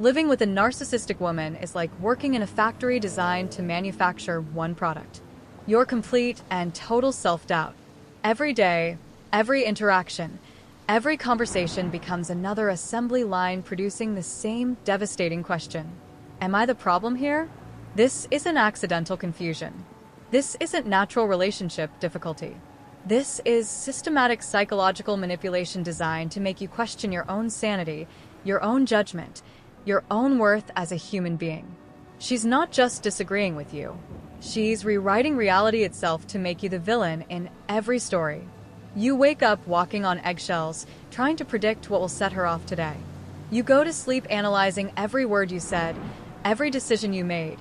Living with a narcissistic woman is like working in a factory designed to manufacture one product. Your complete and total self-doubt. Every day, every interaction, every conversation becomes another assembly line producing the same devastating question. Am I the problem here? This isn't accidental confusion. This isn't natural relationship difficulty. This is systematic psychological manipulation designed to make you question your own sanity, your own judgment, your own worth as a human being. She's not just disagreeing with you. She's rewriting reality itself to make you the villain in every story. You wake up walking on eggshells, trying to predict what will set her off today. You go to sleep analyzing every word you said, every decision you made,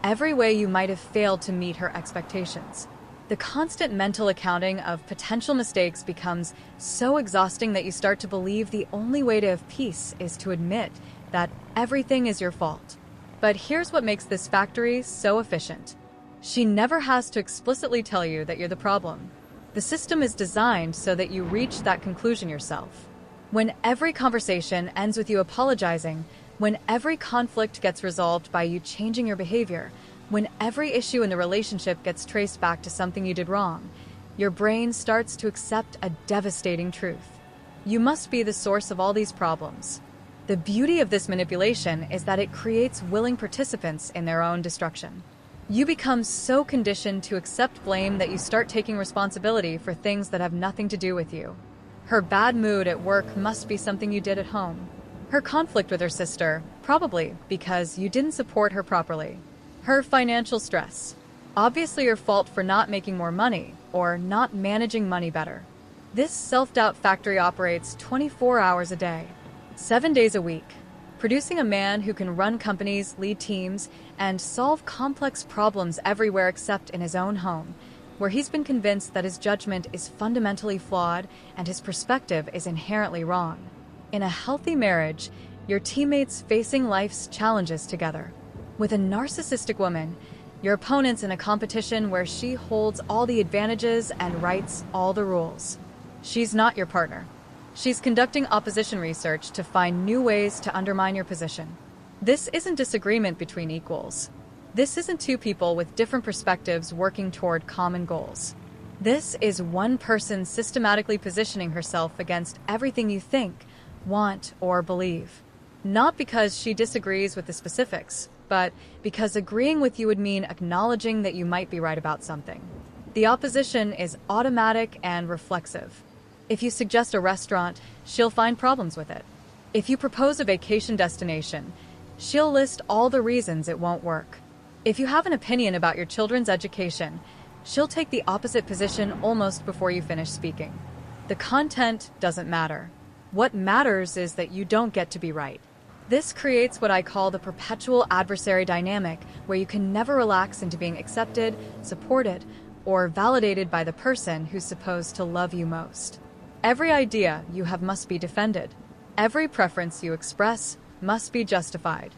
every way you might have failed to meet her expectations. The constant mental accounting of potential mistakes becomes so exhausting that you start to believe the only way to have peace is to admit that everything is your fault. But here's what makes this factory so efficient. She never has to explicitly tell you that you're the problem. The system is designed so that you reach that conclusion yourself. When every conversation ends with you apologizing, when every conflict gets resolved by you changing your behavior, when every issue in the relationship gets traced back to something you did wrong, your brain starts to accept a devastating truth. You must be the source of all these problems. The beauty of this manipulation is that it creates willing participants in their own destruction. You become so conditioned to accept blame that you start taking responsibility for things that have nothing to do with you. Her bad mood at work must be something you did at home. Her conflict with her sister, probably because you didn't support her properly. Her financial stress, obviously your fault for not making more money or not managing money better. This self-doubt factory operates 24 hours a day, 7 days a week, producing a man who can run companies, lead teams, and solve complex problems everywhere except in his own home, where he's been convinced that his judgment is fundamentally flawed and his perspective is inherently wrong. In a healthy marriage, your teammates facing life's challenges together. With a narcissistic woman, your opponent's in a competition where she holds all the advantages and writes all the rules. She's not your partner. She's conducting opposition research to find new ways to undermine your position. This isn't disagreement between equals. This isn't two people with different perspectives working toward common goals. This is one person systematically positioning herself against everything you think, want, or believe. Not because she disagrees with the specifics, but because agreeing with you would mean acknowledging that you might be right about something. The opposition is automatic and reflexive. If you suggest a restaurant, she'll find problems with it. If you propose a vacation destination, she'll list all the reasons it won't work. If you have an opinion about your children's education, she'll take the opposite position almost before you finish speaking. The content doesn't matter. What matters is that you don't get to be right. This creates what I call the perpetual adversary dynamic, where you can never relax into being accepted, supported, or validated by the person who's supposed to love you most. Every idea you have must be defended. Every preference you express must be justified.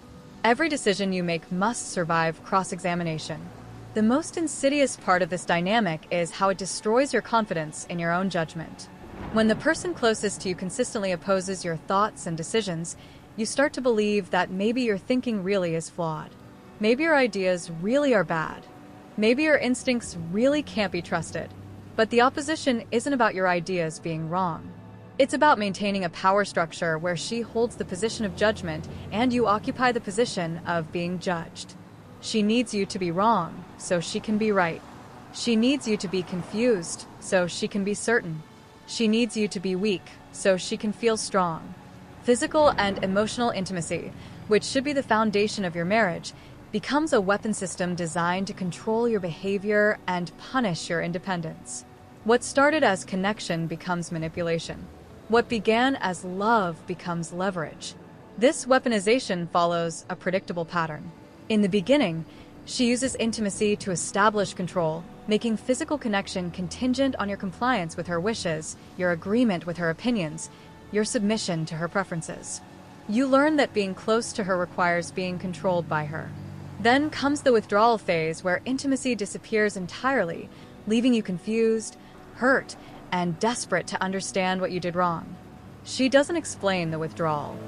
Every decision you make must survive cross-examination. The most insidious part of this dynamic is how it destroys your confidence in your own judgment. When the person closest to you consistently opposes your thoughts and decisions, you start to believe that maybe your thinking really is flawed. Maybe your ideas really are bad. Maybe your instincts really can't be trusted. But the opposition isn't about your ideas being wrong. It's about maintaining a power structure where she holds the position of judgment and you occupy the position of being judged. She needs you to be wrong so she can be right. She needs you to be confused so she can be certain. She needs you to be weak so she can feel strong. Physical and emotional intimacy, which should be the foundation of your marriage, becomes a weapon system designed to control your behavior and punish your independence. What started as connection becomes manipulation. What began as love becomes leverage. This weaponization follows a predictable pattern. In the beginning, she uses intimacy to establish control, making physical connection contingent on your compliance with her wishes, your agreement with her opinions, your submission to her preferences. You learn that being close to her requires being controlled by her. Then comes the withdrawal phase where intimacy disappears entirely, leaving you confused, hurt, and desperate to understand what you did wrong. She doesn't explain the withdrawal.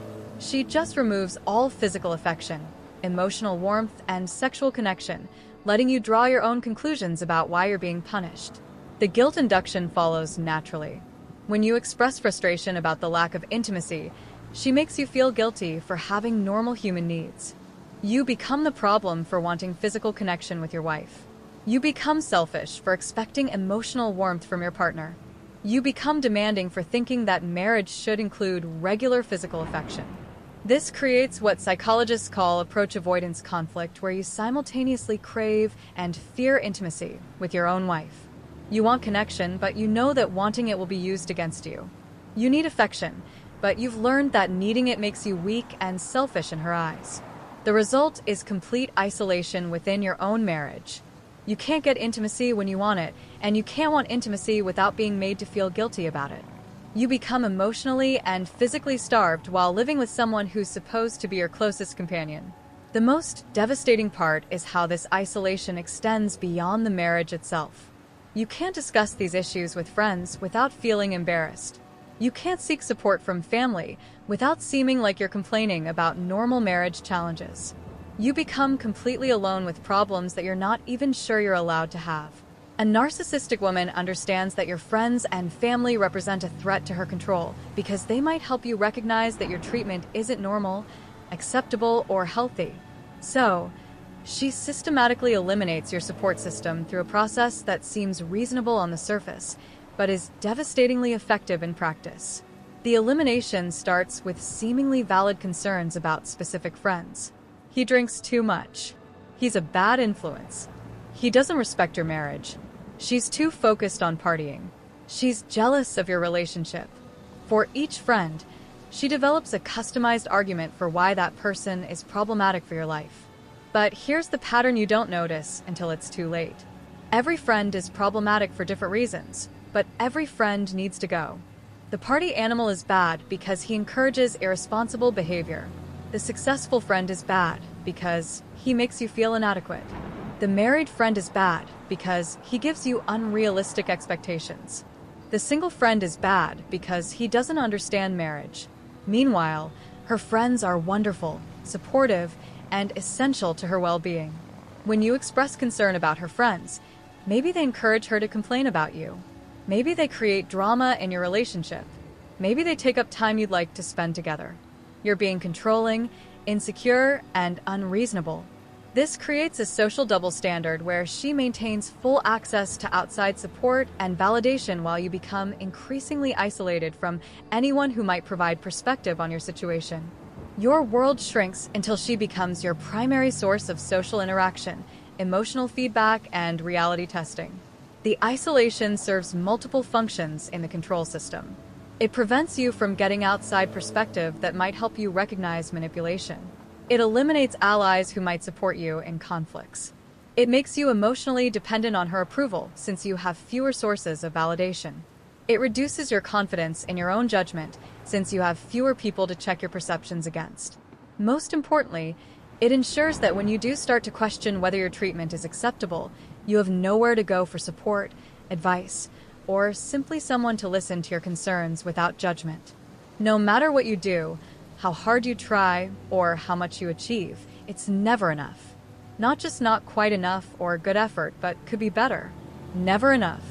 She just removes all physical affection, emotional warmth, and sexual connection, letting you draw your own conclusions about why you're being punished. The guilt induction follows naturally. When you express frustration about the lack of intimacy, she makes you feel guilty for having normal human needs. You become the problem for wanting physical connection with your wife. You become selfish for expecting emotional warmth from your partner. You become demanding for thinking that marriage should include regular physical affection. This creates what psychologists call approach avoidance conflict, where you simultaneously crave and fear intimacy with your own wife. You want connection, but you know that wanting it will be used against you. You need affection, but you've learned that needing it makes you weak and selfish in her eyes. The result is complete isolation within your own marriage. You can't get intimacy when you want it, and you can't want intimacy without being made to feel guilty about it. You become emotionally and physically starved while living with someone who's supposed to be your closest companion. The most devastating part is how this isolation extends beyond the marriage itself. You can't discuss these issues with friends without feeling embarrassed. You can't seek support from family without seeming like you're complaining about normal marriage challenges. You become completely alone with problems that you're not even sure you're allowed to have. A narcissistic woman understands that your friends and family represent a threat to her control because they might help you recognize that your treatment isn't normal, acceptable, or healthy. So, she systematically eliminates your support system through a process that seems reasonable on the surface, but is devastatingly effective in practice. The elimination starts with seemingly valid concerns about specific friends. He drinks too much. He's a bad influence. He doesn't respect your marriage. She's too focused on partying. She's jealous of your relationship. For each friend, she develops a customized argument for why that person is problematic for your life. But here's the pattern you don't notice until it's too late. Every friend is problematic for different reasons, but every friend needs to go. The party animal is bad because he encourages irresponsible behavior. The successful friend is bad because he makes you feel inadequate. The married friend is bad because he gives you unrealistic expectations. The single friend is bad because he doesn't understand marriage. Meanwhile, her friends are wonderful, supportive, and essential to her well-being. When you express concern about her friends, maybe they encourage her to complain about you. Maybe they create drama in your relationship. Maybe they take up time you'd like to spend together. You're being controlling, insecure, and unreasonable. This creates a social double standard where she maintains full access to outside support and validation while you become increasingly isolated from anyone who might provide perspective on your situation. Your world shrinks until she becomes your primary source of social interaction, emotional feedback, and reality testing. The isolation serves multiple functions in the control system. It prevents you from getting outside perspective that might help you recognize manipulation. It eliminates allies who might support you in conflicts. It makes you emotionally dependent on her approval since you have fewer sources of validation. It reduces your confidence in your own judgment since you have fewer people to check your perceptions against. Most importantly, it ensures that when you do start to question whether your treatment is acceptable, you have nowhere to go for support, advice, or simply someone to listen to your concerns without judgment. No matter what you do, how hard you try, or how much you achieve, it's never enough. Not just not quite enough or good effort, but could be better. Never enough.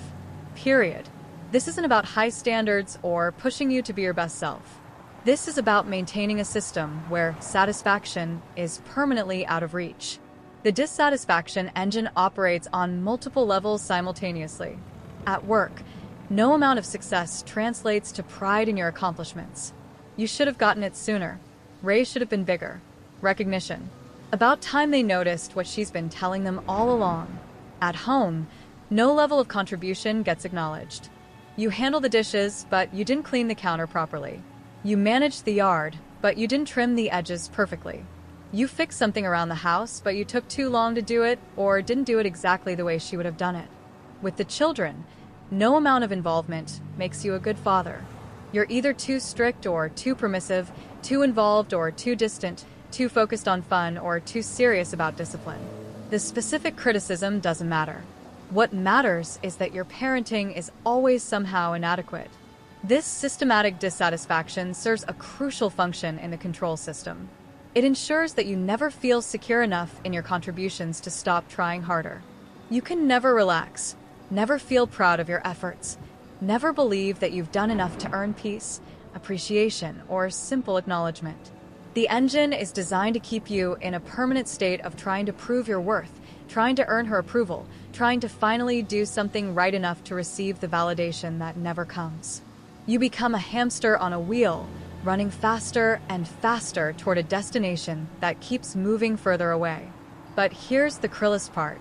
Period. This isn't about high standards or pushing you to be your best self. This is about maintaining a system where satisfaction is permanently out of reach. The dissatisfaction engine operates on multiple levels simultaneously. At work, no amount of success translates to pride in your accomplishments. You should have gotten it sooner. Raise should have been bigger. Recognition. About time they noticed what she's been telling them all along. At home, no level of contribution gets acknowledged. You handle the dishes, but you didn't clean the counter properly. You managed the yard, but you didn't trim the edges perfectly. You fixed something around the house, but you took too long to do it or didn't do it exactly the way she would have done it. With the children, no amount of involvement makes you a good father. You're either too strict or too permissive, too involved or too distant, too focused on fun or too serious about discipline. The specific criticism doesn't matter. What matters is that your parenting is always somehow inadequate. This systematic dissatisfaction serves a crucial function in the control system. It ensures that you never feel secure enough in your contributions to stop trying harder. You can never relax, never feel proud of your efforts, never believe that you've done enough to earn peace, appreciation, or simple acknowledgement. The engine is designed to keep you in a permanent state of trying to prove your worth, trying to earn her approval, trying to finally do something right enough to receive the validation that never comes. You become a hamster on a wheel, running faster and faster toward a destination that keeps moving further away. But here's the cruelest part.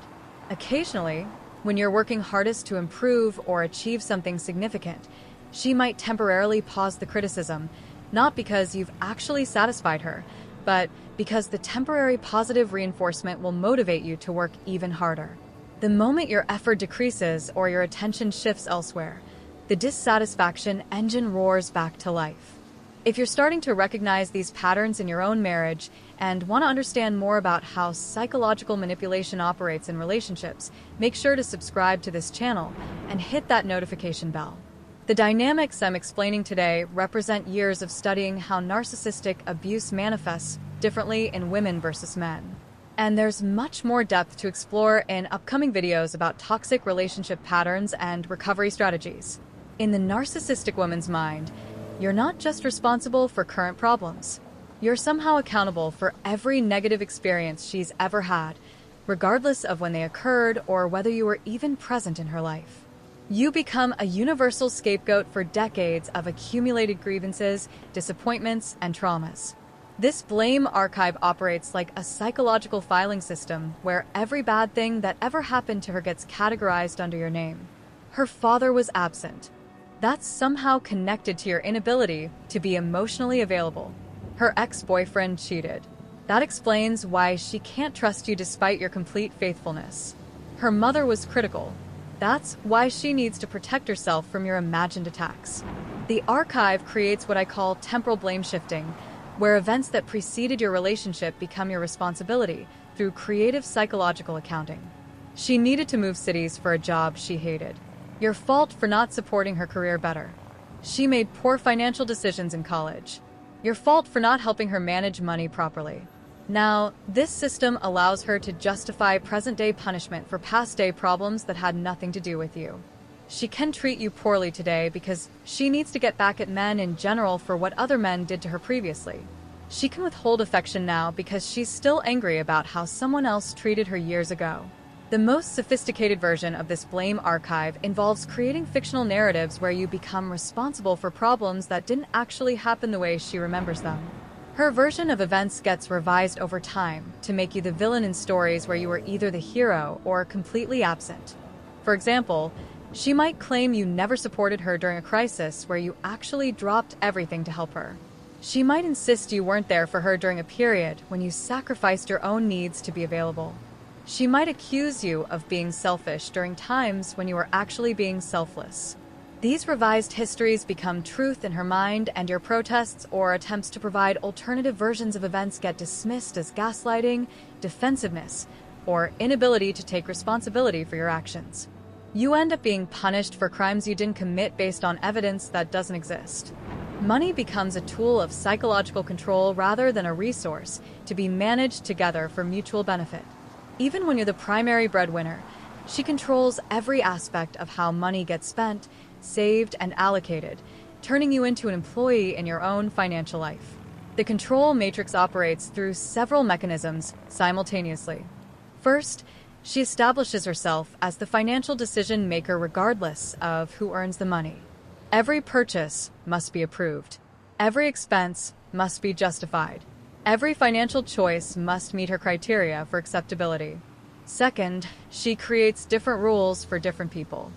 Occasionally, when you're working hardest to improve or achieve something significant, she might temporarily pause the criticism, not because you've actually satisfied her, but because the temporary positive reinforcement will motivate you to work even harder. The moment your effort decreases or your attention shifts elsewhere, the dissatisfaction engine roars back to life. If you're starting to recognize these patterns in your own marriage and want to understand more about how psychological manipulation operates in relationships, make sure to subscribe to this channel and hit that notification bell. The dynamics I'm explaining today represent years of studying how narcissistic abuse manifests differently in women versus men. And there's much more depth to explore in upcoming videos about toxic relationship patterns and recovery strategies. In the narcissistic woman's mind, you're not just responsible for current problems. You're somehow accountable for every negative experience she's ever had, regardless of when they occurred or whether you were even present in her life. You become a universal scapegoat for decades of accumulated grievances, disappointments, and traumas. This blame archive operates like a psychological filing system where every bad thing that ever happened to her gets categorized under your name. Her father was absent. That's somehow connected to your inability to be emotionally available. Her ex-boyfriend cheated. That explains why she can't trust you despite your complete faithfulness. Her mother was critical. That's why she needs to protect herself from your imagined attacks. The archive creates what I call temporal blame shifting, where events that preceded your relationship become your responsibility through creative psychological accounting. She needed to move cities for a job she hated. Your fault for not supporting her career better. She made poor financial decisions in college. Your fault for not helping her manage money properly. Now, this system allows her to justify present-day punishment for past-day problems that had nothing to do with you. She can treat you poorly today because she needs to get back at men in general for what other men did to her previously. She can withhold affection now because she's still angry about how someone else treated her years ago. The most sophisticated version of this blame archive involves creating fictional narratives where you become responsible for problems that didn't actually happen the way she remembers them. Her version of events gets revised over time to make you the villain in stories where you were either the hero or completely absent. For example, she might claim you never supported her during a crisis where you actually dropped everything to help her. She might insist you weren't there for her during a period when you sacrificed your own needs to be available. She might accuse you of being selfish during times when you were actually being selfless. These revised histories become truth in her mind, and your protests or attempts to provide alternative versions of events get dismissed as gaslighting, defensiveness, or inability to take responsibility for your actions. You end up being punished for crimes you didn't commit based on evidence that doesn't exist. Money becomes a tool of psychological control rather than a resource to be managed together for mutual benefit. Even when you're the primary breadwinner, she controls every aspect of how money gets spent, saved, and allocated, turning you into an employee in your own financial life. The control matrix operates through several mechanisms simultaneously. First, she establishes herself as the financial decision maker regardless of who earns the money. Every purchase must be approved. Every expense must be justified. Every financial choice must meet her criteria for acceptability. Second, she creates different rules for different people.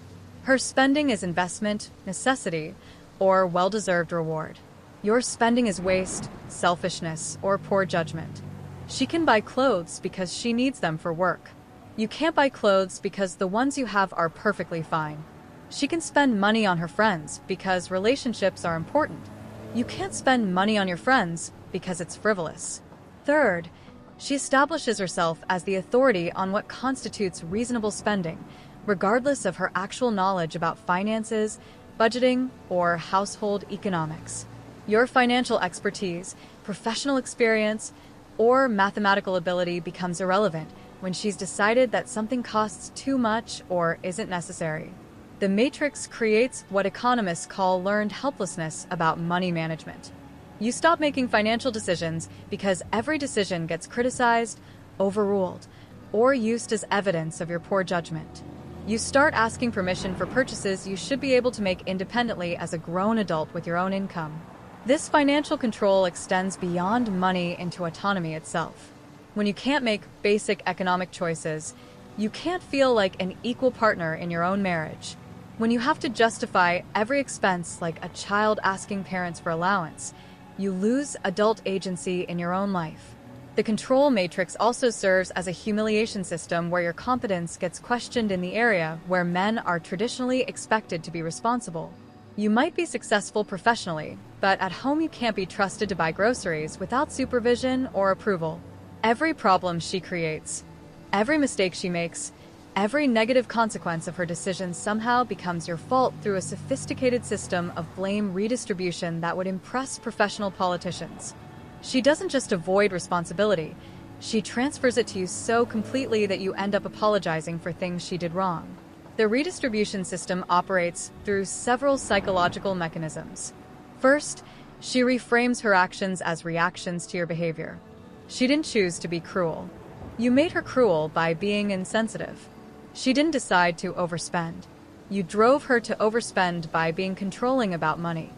Her spending is investment, necessity, or well-deserved reward. Your spending is waste, selfishness, or poor judgment. She can buy clothes because she needs them for work. You can't buy clothes because the ones you have are perfectly fine. She can spend money on her friends because relationships are important. You can't spend money on your friends because it's frivolous. Third, she establishes herself as the authority on what constitutes reasonable spending, regardless of her actual knowledge about finances, budgeting, or household economics. Your financial expertise, professional experience, or mathematical ability becomes irrelevant when she's decided that something costs too much or isn't necessary. The matrix creates what economists call learned helplessness about money management. You stop making financial decisions because every decision gets criticized, overruled, or used as evidence of your poor judgment. You start asking permission for purchases you should be able to make independently as a grown adult with your own income. This financial control extends beyond money into autonomy itself. When you can't make basic economic choices, you can't feel like an equal partner in your own marriage. When you have to justify every expense like a child asking parents for allowance, you lose adult agency in your own life. The control matrix also serves as a humiliation system where your competence gets questioned in the area where men are traditionally expected to be responsible. You might be successful professionally, but at home you can't be trusted to buy groceries without supervision or approval. Every problem she creates, every mistake she makes, every negative consequence of her decisions somehow becomes your fault through a sophisticated system of blame redistribution that would impress professional politicians. She doesn't just avoid responsibility, she transfers it to you so completely that you end up apologizing for things she did wrong. The redistribution system operates through several psychological mechanisms. First, she reframes her actions as reactions to your behavior. She didn't choose to be cruel. You made her cruel by being insensitive. She didn't decide to overspend. You drove her to overspend by being controlling about money.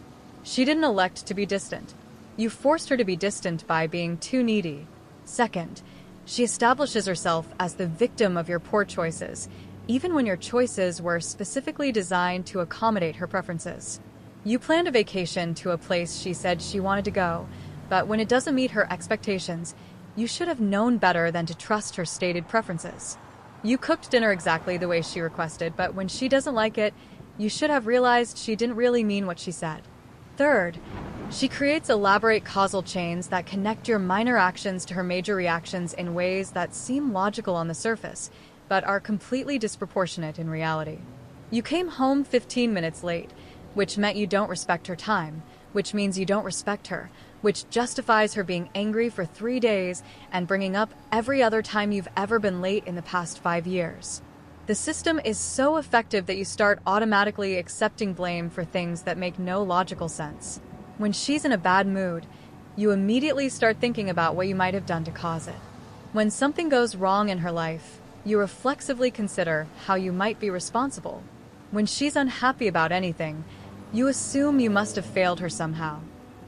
She didn't elect to be distant. You forced her to be distant by being too needy. Second, she establishes herself as the victim of your poor choices, even when your choices were specifically designed to accommodate her preferences. You planned a vacation to a place she said she wanted to go, but when it doesn't meet her expectations, you should have known better than to trust her stated preferences. You cooked dinner exactly the way she requested, but when she doesn't like it, you should have realized she didn't really mean what she said. Third, she creates elaborate causal chains that connect your minor actions to her major reactions in ways that seem logical on the surface, but are completely disproportionate in reality. You came home 15 minutes late, which meant you don't respect her time, which means you don't respect her, which justifies her being angry for 3 days and bringing up every other time you've ever been late in the past 5 years. The system is so effective that you start automatically accepting blame for things that make no logical sense. When she's in a bad mood, you immediately start thinking about what you might have done to cause it. When something goes wrong in her life, you reflexively consider how you might be responsible. When she's unhappy about anything, you assume you must have failed her somehow.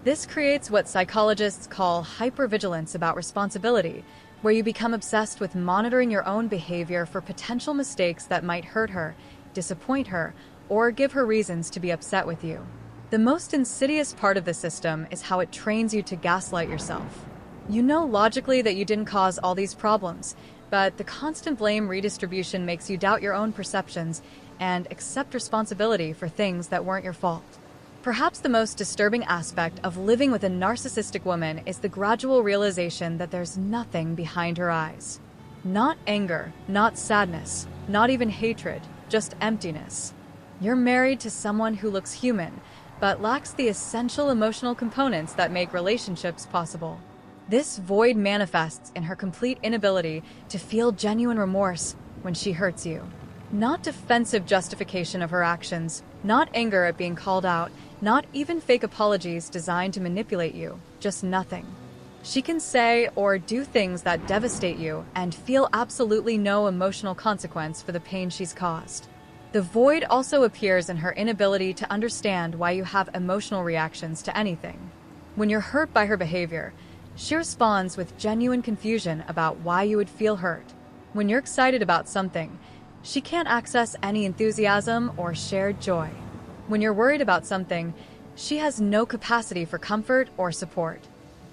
This creates what psychologists call hypervigilance about responsibility, where you become obsessed with monitoring your own behavior for potential mistakes that might hurt her, disappoint her, or give her reasons to be upset with you. The most insidious part of the system is how it trains you to gaslight yourself. You know logically that you didn't cause all these problems, but the constant blame redistribution makes you doubt your own perceptions and accept responsibility for things that weren't your fault. Perhaps the most disturbing aspect of living with a narcissistic woman is the gradual realization that there's nothing behind her eyes. Not anger, not sadness, not even hatred, just emptiness. You're married to someone who looks human, but lacks the essential emotional components that make relationships possible. This void manifests in her complete inability to feel genuine remorse when she hurts you. Not defensive justification of her actions, not anger at being called out, not even fake apologies designed to manipulate you, just nothing. She can say or do things that devastate you and feel absolutely no emotional consequence for the pain she's caused. The void also appears in her inability to understand why you have emotional reactions to anything. When you're hurt by her behavior, she responds with genuine confusion about why you would feel hurt. When you're excited about something, she can't access any enthusiasm or shared joy. When you're worried about something, she has no capacity for comfort or support.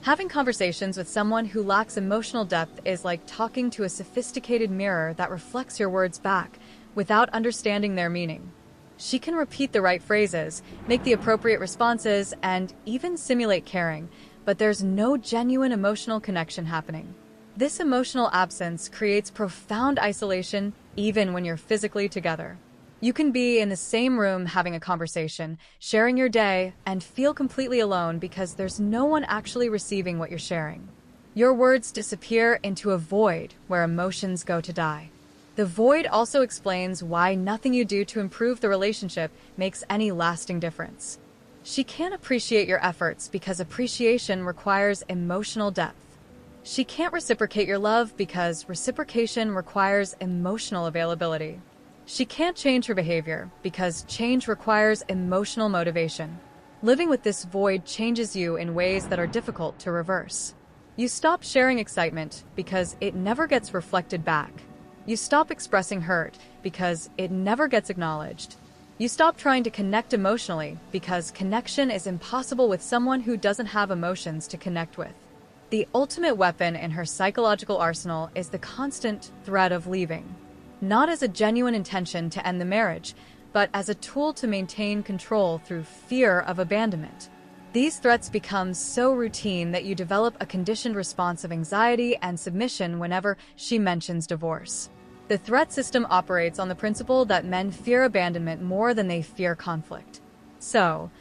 Having conversations with someone who lacks emotional depth is like talking to a sophisticated mirror that reflects your words back without understanding their meaning. She can repeat the right phrases, make the appropriate responses, and even simulate caring, but there's no genuine emotional connection happening. This emotional absence creates profound isolation even when you're physically together. You can be in the same room having a conversation, sharing your day, and feel completely alone because there's no one actually receiving what you're sharing. Your words disappear into a void where emotions go to die. The void also explains why nothing you do to improve the relationship makes any lasting difference. She can't appreciate your efforts because appreciation requires emotional depth. She can't reciprocate your love because reciprocation requires emotional availability. She can't change her behavior because change requires emotional motivation. Living with this void changes you in ways that are difficult to reverse. You stop sharing excitement because it never gets reflected back. You stop expressing hurt because it never gets acknowledged. You stop trying to connect emotionally because connection is impossible with someone who doesn't have emotions to connect with. The ultimate weapon in her psychological arsenal is the constant threat of leaving. Not as a genuine intention to end the marriage, but as a tool to maintain control through fear of abandonment. These threats become so routine that you develop a conditioned response of anxiety and submission whenever she mentions divorce. The threat system operates on the principle that men fear abandonment more than they fear conflict. So,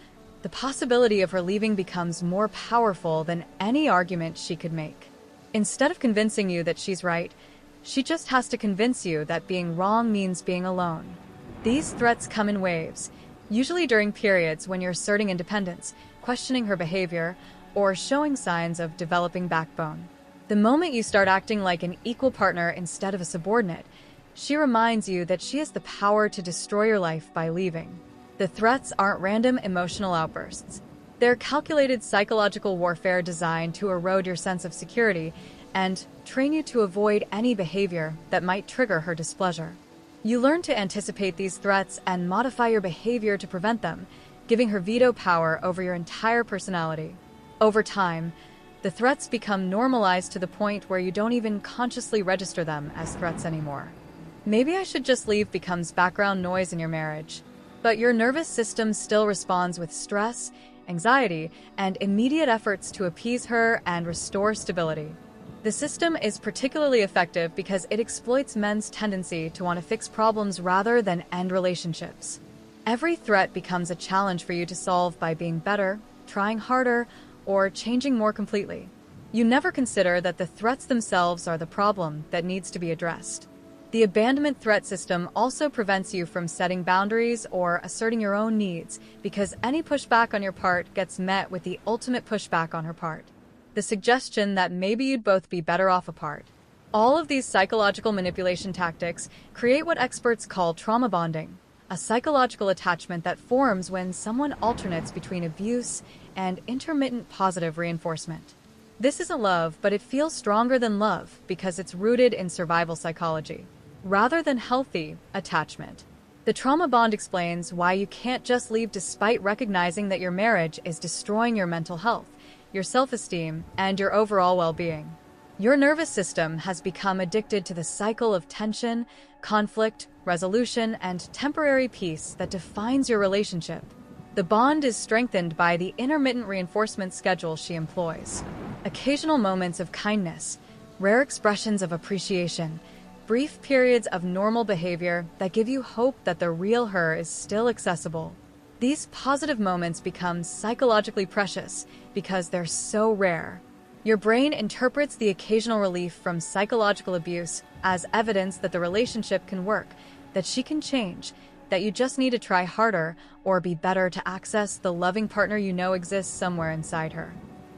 the possibility of her leaving becomes more powerful than any argument she could make. Instead of convincing you that she's right, she just has to convince you that being wrong means being alone. These threats come in waves, usually during periods when you're asserting independence, questioning her behavior, or showing signs of developing backbone. The moment you start acting like an equal partner instead of a subordinate, she reminds you that she has the power to destroy your life by leaving. The threats aren't random emotional outbursts. They're calculated psychological warfare designed to erode your sense of security and train you to avoid any behavior that might trigger her displeasure. You learn to anticipate these threats and modify your behavior to prevent them, giving her veto power over your entire personality. Over time, the threats become normalized to the point where you don't even consciously register them as threats anymore. Maybe I should just leave becomes background noise in your marriage, but your nervous system still responds with stress, anxiety, and immediate efforts to appease her and restore stability. The system is particularly effective because it exploits men's tendency to want to fix problems rather than end relationships. Every threat becomes a challenge for you to solve by being better, trying harder, or changing more completely. You never consider that the threats themselves are the problem that needs to be addressed. The abandonment threat system also prevents you from setting boundaries or asserting your own needs because any pushback on your part gets met with the ultimate pushback on her part. The suggestion that maybe you'd both be better off apart. All of these psychological manipulation tactics create what experts call trauma bonding, a psychological attachment that forms when someone alternates between abuse and intermittent positive reinforcement. This isn't love, but it feels stronger than love because it's rooted in survival psychology, rather than healthy attachment. The trauma bond explains why you can't just leave despite recognizing that your marriage is destroying your mental health, your self-esteem, and your overall well-being. Your nervous system has become addicted to the cycle of tension, conflict, resolution, and temporary peace that defines your relationship. The bond is strengthened by the intermittent reinforcement schedule she employs. Occasional moments of kindness, rare expressions of appreciation, brief periods of normal behavior that give you hope that the real her is still accessible. These positive moments become psychologically precious because they're so rare. Your brain interprets the occasional relief from psychological abuse as evidence that the relationship can work, that she can change, that you just need to try harder or be better to access the loving partner you know exists somewhere inside her.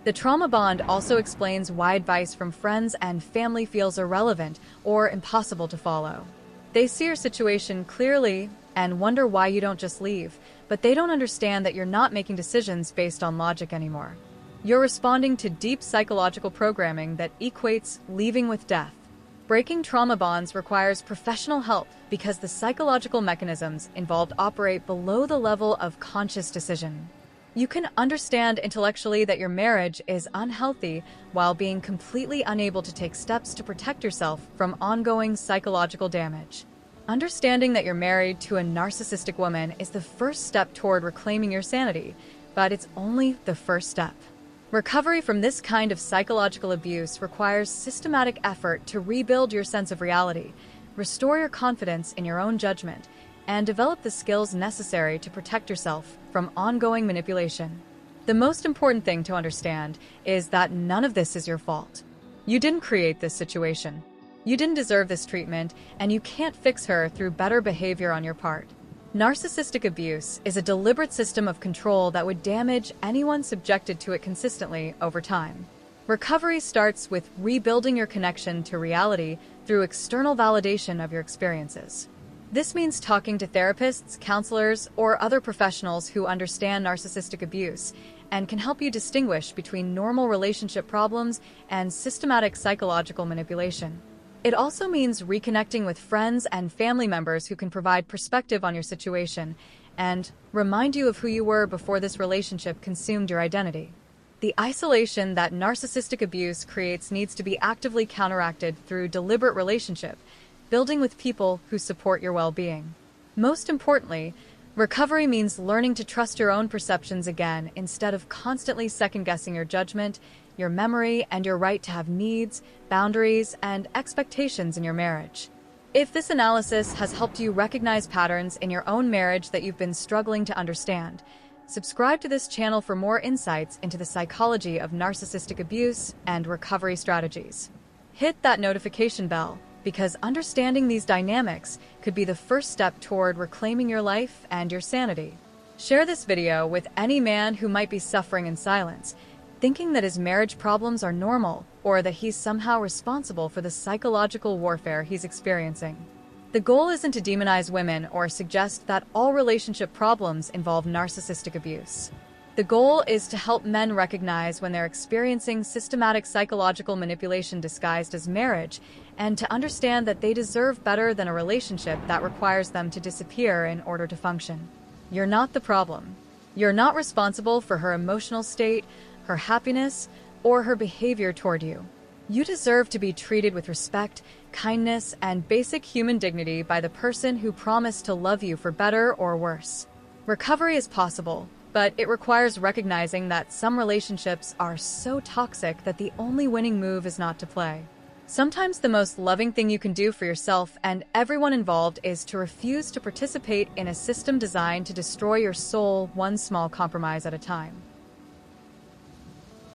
The trauma bond also explains why advice from friends and family feels irrelevant or impossible to follow. They see your situation clearly and wonder why you don't just leave, but they don't understand that you're not making decisions based on logic anymore. You're responding to deep psychological programming that equates leaving with death. Breaking trauma bonds requires professional help because the psychological mechanisms involved operate below the level of conscious decision. You can understand intellectually that your marriage is unhealthy while being completely unable to take steps to protect yourself from ongoing psychological damage. Understanding that you're married to a narcissistic woman is the first step toward reclaiming your sanity, but it's only the first step. Recovery from this kind of psychological abuse requires systematic effort to rebuild your sense of reality, restore your confidence in your own judgment, and develop the skills necessary to protect yourself from ongoing manipulation. The most important thing to understand is that none of this is your fault. You didn't create this situation. You didn't deserve this treatment, and you can't fix her through better behavior on your part. Narcissistic abuse is a deliberate system of control that would damage anyone subjected to it consistently over time. Recovery starts with rebuilding your connection to reality through external validation of your experiences. This means talking to therapists, counselors, or other professionals who understand narcissistic abuse and can help you distinguish between normal relationship problems and systematic psychological manipulation. It also means reconnecting with friends and family members who can provide perspective on your situation and remind you of who you were before this relationship consumed your identity. The isolation that narcissistic abuse creates needs to be actively counteracted through deliberate relationship, building with people who support your well-being. Most importantly, recovery means learning to trust your own perceptions again instead of constantly second-guessing your judgment, your memory, and your right to have needs, boundaries, and expectations in your marriage. If this analysis has helped you recognize patterns in your own marriage that you've been struggling to understand, subscribe to this channel for more insights into the psychology of narcissistic abuse and recovery strategies. Hit that notification bell, because understanding these dynamics could be the first step toward reclaiming your life and your sanity. Share this video with any man who might be suffering in silence, thinking that his marriage problems are normal or that he's somehow responsible for the psychological warfare he's experiencing. The goal isn't to demonize women or suggest that all relationship problems involve narcissistic abuse. The goal is to help men recognize when they're experiencing systematic psychological manipulation disguised as marriage, and to understand that they deserve better than a relationship that requires them to disappear in order to function. You're not the problem. You're not responsible for her emotional state, her happiness, or her behavior toward you. You deserve to be treated with respect, kindness, and basic human dignity by the person who promised to love you for better or worse. Recovery is possible, but it requires recognizing that some relationships are so toxic that the only winning move is not to play. Sometimes the most loving thing you can do for yourself and everyone involved is to refuse to participate in a system designed to destroy your soul one small compromise at a time.